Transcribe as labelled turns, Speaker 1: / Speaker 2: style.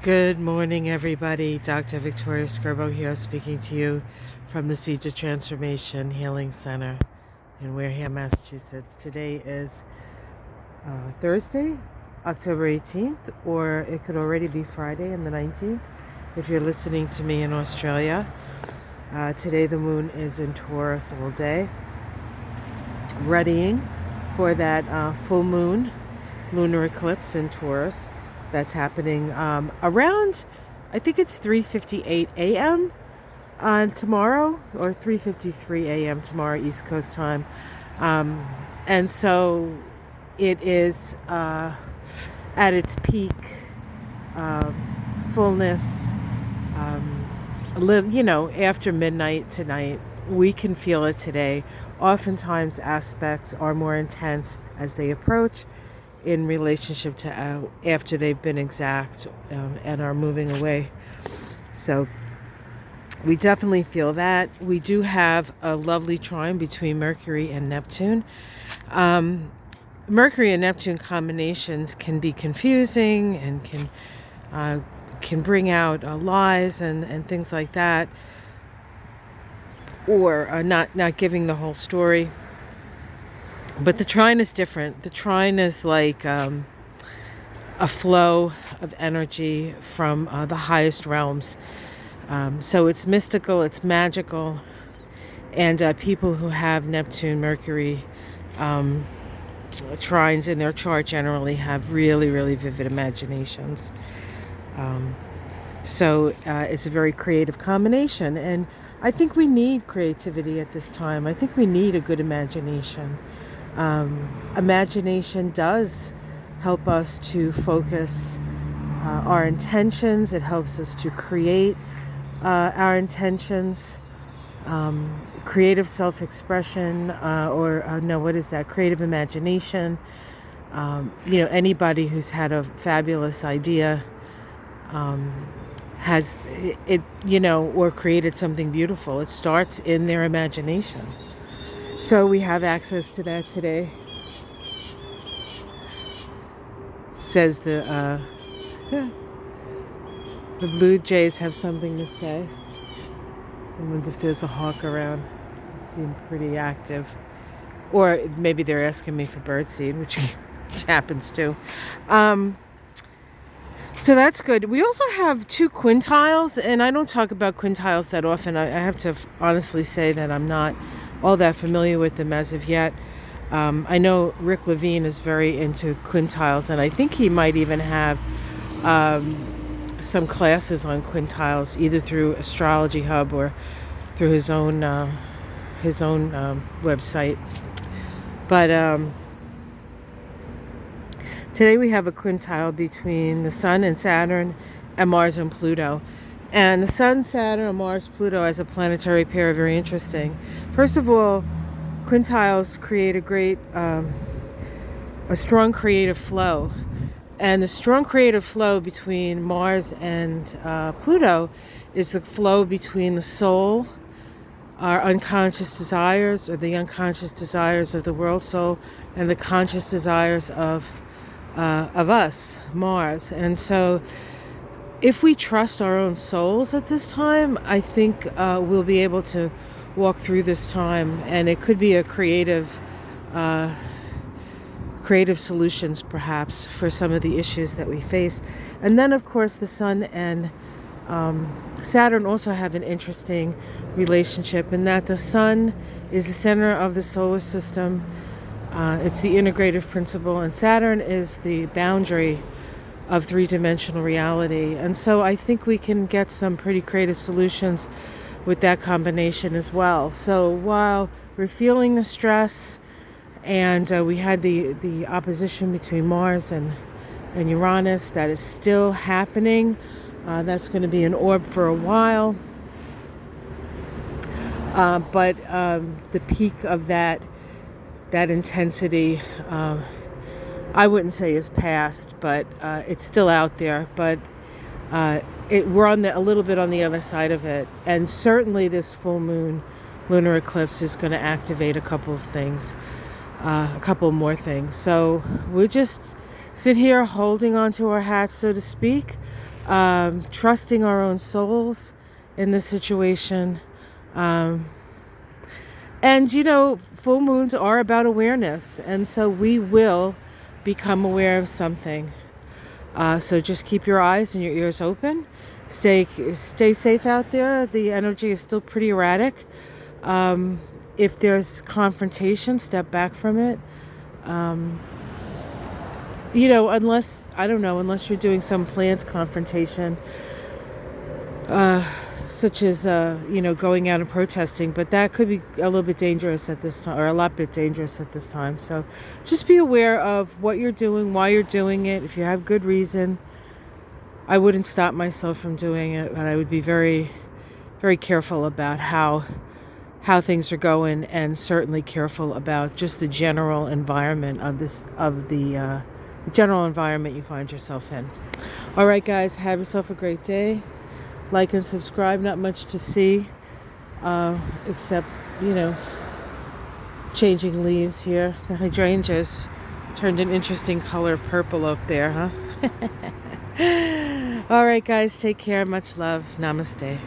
Speaker 1: Good morning, everybody. Dr. Victoria Skirbo here, speaking to you from the Seeds of Transformation Healing Center in Wareham, Massachusetts. Today is Thursday, October 18th, or it could already be Friday and the 19th if you're listening to me in Australia. Today the moon is in Taurus all day, readying for that full moon lunar eclipse in Taurus that's happening around, I think it's 3:58 a.m. on tomorrow, or 3:53 a.m. tomorrow East Coast time. And so it is at its peak fullness, after midnight tonight. We can feel it today. Oftentimes aspects are more intense as they approach in relationship to after they've been exact and are moving away. So we definitely feel that. We do have a lovely trine between Mercury and Neptune. Mercury and Neptune combinations can be confusing and can bring out lies and things like that, or not giving the whole story. But the trine is different. The trine is like a flow of energy from the highest realms. So it's mystical, it's magical, and people who have Neptune, Mercury trines in their chart generally have really, really vivid imaginations. So it's a very creative combination, and I think we need creativity at this time. I think we need a good imagination. Imagination does help us to focus our intentions. It helps us to create our intentions. Creative self-expression, creative imagination. Anybody who's had a fabulous idea has it, or created something beautiful. It starts in their imagination. So we have access to that today. Says the Blue Jays have something to say. I wonder if there's a hawk around. They seem pretty active. Or maybe they're asking me for birdseed, which happens too. So that's good. We also have two quintiles, and I don't talk about quintiles that often. I have to honestly say that I'm not all that familiar with them as of yet. I know Rick Levine is very into quintiles, and I think he might even have some classes on quintiles, either through Astrology Hub or through his own website. But today we have a quintile between the Sun and Saturn and Mars and Pluto. And the Sun, Saturn, and Mars, Pluto as a planetary pair are very interesting. First of all, quintiles create a strong creative flow. And the strong creative flow between Mars and Pluto is the flow between the soul, our unconscious desires, or the unconscious desires of the world soul, and the conscious desires of us, Mars. And so if we trust our own souls at this time, I think we'll be able to walk through this time, and it could be a creative solutions perhaps for some of the issues that we face. And then of course the Sun and Saturn also have an interesting relationship in that the Sun is the center of the solar system. It's the integrative principle, and Saturn is the boundary of three-dimensional reality. And so I think we can get some pretty creative solutions with that combination as well. So while we're feeling the stress, and we had the opposition between Mars and Uranus that is still happening, that's going to be an orb for a while. But the peak of that intensity, I wouldn't say is past, but it's still out there. But we're a little bit on the other side of it, and certainly this full moon lunar eclipse is going to activate a couple of things, a couple more things. So we'll just sit here holding onto our hats, so to speak, trusting our own souls in this situation. Um, and, full moons are about awareness. And so we will become aware of something. So just keep your eyes and your ears open. Stay safe out there. The energy is still pretty erratic. If there's confrontation, step back from it. Unless you're doing some planned confrontation, such as going out and protesting, but that could be a little bit dangerous at this time, or a lot bit dangerous at this time. So just be aware of what you're doing, why you're doing it. If you have good reason, I wouldn't stop myself from doing it, but I would be very, very careful about how things are going, and certainly careful about just the general environment of the general environment you find yourself in. All right, guys, have yourself a great day. Like and subscribe. Not much to see, except changing leaves here. The hydrangeas turned an interesting color of purple up there, huh? All right, guys, take care. Much love. Namaste.